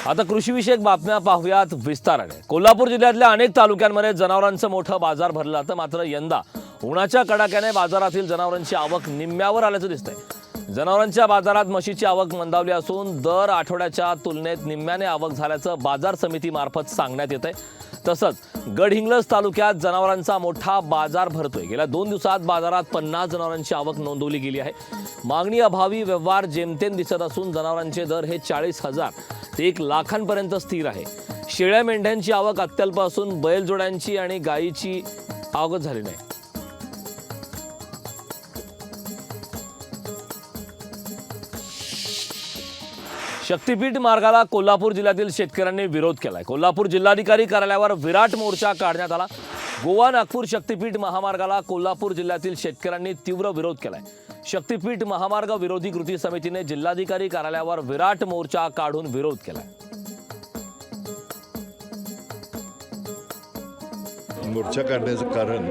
आता कृषीविषयक बातम्या पाहूयात विस्ताराने। कोल्हापूर जिल्ह्यातल्या अनेक तालुक्यांमध्ये जनावरांचं मोठं बाजार भरलं जातं, मात्र यंदा उन्हाच्या कडाक्याने बाजारातील जनावरांची आवक निम्म्यावर आल्याचं दिसतंय। जनावरांच्या बाजारात म्हशीची आवक मंदावली असून दर आठवड्याच्या तुलनेत निम्म्याने आवक झाल्याचं बाजार समितीमार्फत सांगण्यात येतंय। तसंच गडहिंग्लज तालुक्यात जनावरांचा मोठा बाजार भरतोय। गेल्या 2 दिवसात बाजारात 50 जनावरांची आवक नोंदवली गेली आहे। मागणी अभावी व्यवहार जेमतेम दिसत असून जनावरांचे दर हे 40,000 ते 1 लाखांपर्यंत स्थिर आहे। शेळ्या मेंढ्यांची आवक अत्यल्प असून बैलजोड्यांची आणि गायीची आवक झाली नाही। शक्तीपीठ मार्गाला कोल्हापूर जिल्ह्यातील शेतकऱ्यांनी विरोध केलाय। कोल्हापूर जिल्हाधिकारी कार्यालयावर विराट मोर्चा काढण्यात आला। गोवा नागपूर शक्तीपीठ महामार्गाला कोल्हापूर जिल्ह्यातील शेतकऱ्यांनी तीव्र विरोध केलाय। शक्तीपीठ महामार्ग विरोधी कृती समितीने जिल्हाधिकारी कार्यालयावर विराट मोर्चा काढून विरोध केलाय। मोर्चा काढण्याचं कारण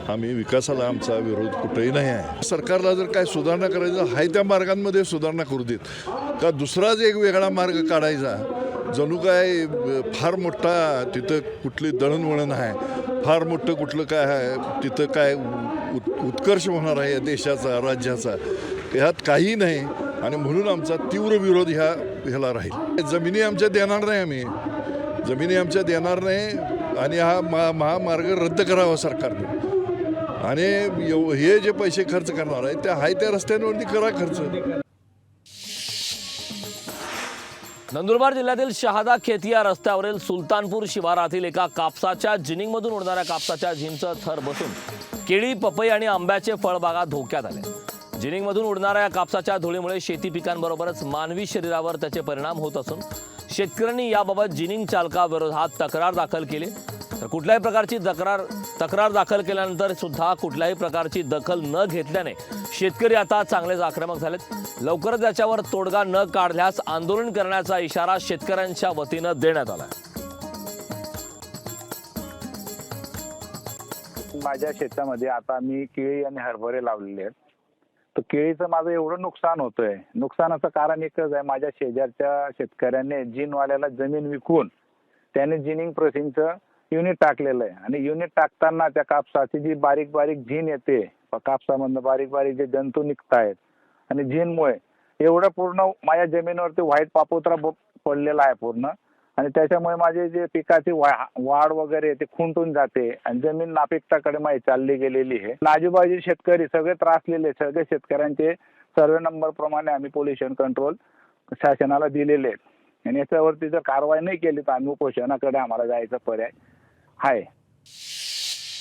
आम्ही विकासाला आमचा विरोध कुठेही नाही आहे। सरकारला जर काय सुधारणा करायचं आहे त्या मार्गांमध्ये सुधारणा करू देत का दुसराच एक वेगळा मार्ग काढायचा, जणू काय फार मोठा तिथं कुठली दळणवळण आहे, फार मोठं कुठलं काय आहे, तिथं काय उत्कर्ष होणार आहे या देशाचा राज्याचा, ह्यात काही नाही। आणि म्हणून आमचा तीव्र विरोध ह्याला राहील। जमिनी आमच्या देणार नाही, आम्ही जमिनी आमच्या देणार नाही आणि हा महामार्ग रद्द करावा सरकारने। आणि हे जे पैसे खर्च करणार आहे त्या रस्त्यांवरती करा खर्च। नंदुरबार जिल्ह्यातील शहादा खेती या रस्त्यावरील सुलतानपूर शिवारातील एका कापसाच्या जिनिंगमधून उडणाऱ्या कापसाच्या झिंचं थर बसून केळी, पपई आणि आंब्याचे फळबागा धोक्यात आले। जिनिंगमधून उडणाऱ्या कापसाच्या धुळीमुळे शेती पिकांबरोबरच मानवी शरीरावर त्याचे परिणाम होत असून शेतकऱ्यांनी याबाबत जिनिंग चालकाविरोधात तक्रार दाखल केली। तर कुठल्याही प्रकारची तक्रार दाखल केल्यानंतर सुद्धा कुठल्याही प्रकारची दखल न घेतल्याने शेतकरी आता चांगलेच आक्रमक झालेत। लवकरच याच्यावर तोडगा न काढल्यास आंदोलन करण्याचा इशारा शेतकऱ्यांच्या वतीनं देण्यात आला। माझ्या शेतामध्ये आता मी केळी आणि हरभरे लावलेले आहेत। तर केळीचं माझं एवढं नुकसान होतंय, नुकसानाचं कारण एकच आहे, माझ्या शेजारच्या शेतकऱ्याने जिनवाल्याला जमीन विकून त्याने जिनिंग प्रोसेसिंगचं युनिट टाकलेलं आहे। आणि युनिट टाकताना त्या कापसाची जी बारीक बारीक झीन येते, कापसामधनं बारीक बारीक जे जंतू निघतायत आणि झीनमुळे एवढं पूर्ण माझ्या जमिनीवरती व्हाईट पापुत्रा पडलेला आहे पूर्ण। आणि त्याच्यामुळे माझे जे पिकाची वाढ वगैरे ते खुंटून जाते आणि जमीन नापिकताकडे माझी चालली गेलेली आहे। आजूबाजू शेतकरी सगळे त्रासलेले, सगळे शेतकऱ्यांचे सर्वे नंबर प्रमाणे आम्ही पोल्युशन कंट्रोल शासनाला दिलेले आहेत। आणि याच्यावरती जर कारवाई नाही केली तर आम्ही उपोषणाकडे आम्हाला जायचा पर्याय आहे।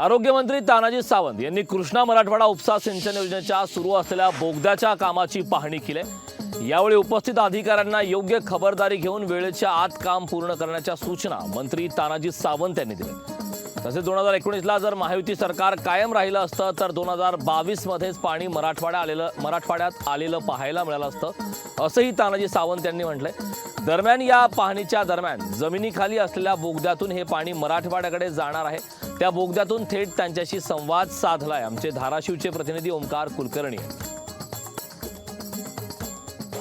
आरोग्यमंत्री तानाजी सावंत यांनी कृष्णा मराठवाडा उपसा सिंचन योजनेच्या सुरू असलेल्या बोगद्याच्या कामाची पाहणी केली। यावेळी उपस्थित अधिकाऱ्यांना योग्य खबरदारी घेऊन वेळेच्या आत काम पूर्ण करण्याच्या सूचना मंत्री तानाजी सावंत यांनी दिल्या। तसेच 2019ला जर महायुती सरकार कायम राहिलं असतं तर 2022 मध्येच पाणी मराठवाड्यात आलेलं पाहायला मिळालं असतं, असंही तानाजी सावंत यांनी म्हटलंय। दरम्यान या पाहणीच्या दरम्यान जमिनीखाली असलेल्या बोगद्यातून हे पाणी मराठवाड्याकडे जाणार आहे। त्या बोगद्यातून थेट त्यांच्याशी संवाद साधलाय आमचे धाराशिवचे प्रतिनिधी ओमकार कुलकर्णी।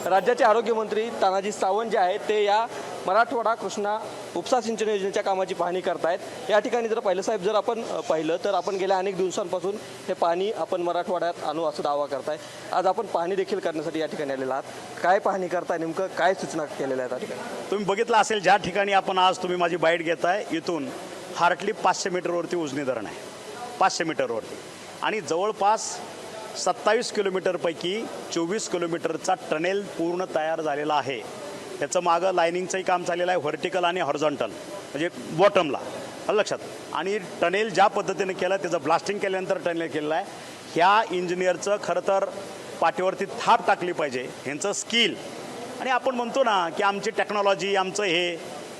राज्याचे आरोग्यमंत्री तानाजी सावंत जे आहेत ते या मराठवाडा कृष्णा उपसा सिंचन योजनेच्या कामाची पाहणी करतायत। या ठिकाणी जर आपण पाहिलं तर आपण गेल्या अनेक दिवसांपासून हे पाणी आपण मराठवाड्यात आणू असं दावा करताय। आज आपण पाहणी देखील करण्यासाठी या ठिकाणी आलेला आहात। काय पाहणी करताय, नेमकं काय सूचना केलेल्या आहेत या ठिकाणी? तुम्ही बघितलं असेल ज्या ठिकाणी आपण आज तुम्ही माझी बाईट घेताय इथून हार्डली 500 मीटरवरती उजनी धरण आहे, 500 मीटरवरती। आणि जवळपास 27 किलोमीटरपैकी 24 किलोमीटरचा टनेल पूर्ण तयार झालेला आहे। त्याचं मागं लायनिंगचंही काम चाललेलं आहे, व्हर्टिकल आणि हॉरिझॉन्टल म्हणजे बॉटमला, लक्षात। आणि टनेल ज्या पद्धतीने केलं त्याचं ब्लास्टिंग केल्यानंतर टनेल केलेलं आहे। ह्या इंजिनियरचं खरं तर पाठीवरती थाप टाकली पाहिजे, ह्यांचं स्किल। आणि आपण म्हणतो ना की आमची टेक्नॉलॉजी, आमचं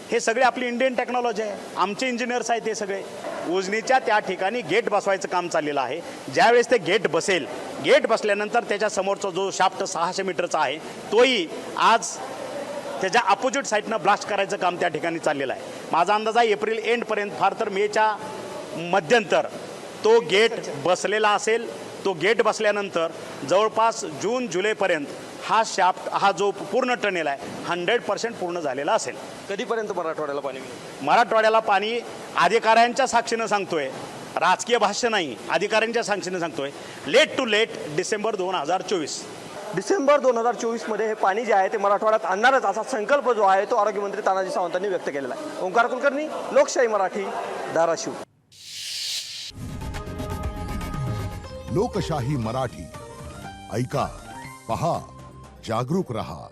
हे सगळे आपली इंडियन टेक्नॉलॉजी आहे, आमचे इंजिनियर्स आहेत हे सगळे। उजनीच्या त्या ठिकाणी गेट बसवायचं काम चाललेलं आहे। ज्यावेळेस ते गेट बसेल, गेट बसल्यानंतर त्याच्या समोरचा जो शाफ्ट 600 मीटरचा आहे तोही आज त्याच्या अपोजिट साईडनं ब्लास्ट करायचं काम त्या ठिकाणी चाललेलं आहे। माझा अंदाज आहे एप्रिल एंडपर्यंत, फार तर मेच्या मध्यंतर तो गेट बसलेला असेल। तो गेट बसल्यानंतर जवळपास जून जुलैपर्यंत हा शाफ्ट हा जो पूर्ण टनेल आहे 100% पूर्ण झालेला असेल. कधीपर्यंत मराठवाड्याला पाणी मिळेल? मराठवाड्याला पाणी अधिकाऱ्यांच्या साक्षीनं सांगतोय, राजकीय भाष्य नाही, अधिकाऱ्यांच्या साक्षीनं सांगतोय, late to late December 2024. December 2024 हे पाणी जे आहे ते मराठवाड्यात आणणारच असा संकल्प जो आहे तो आरोग्यमंत्री तानाजी सावंतांनी व्यक्त केलेला आहे. ओंकार कुलकर्णी, लोकशाही मराठी, धाराशिव. लोकशाही मराठी ऐका, पहा, जागरूक रहा.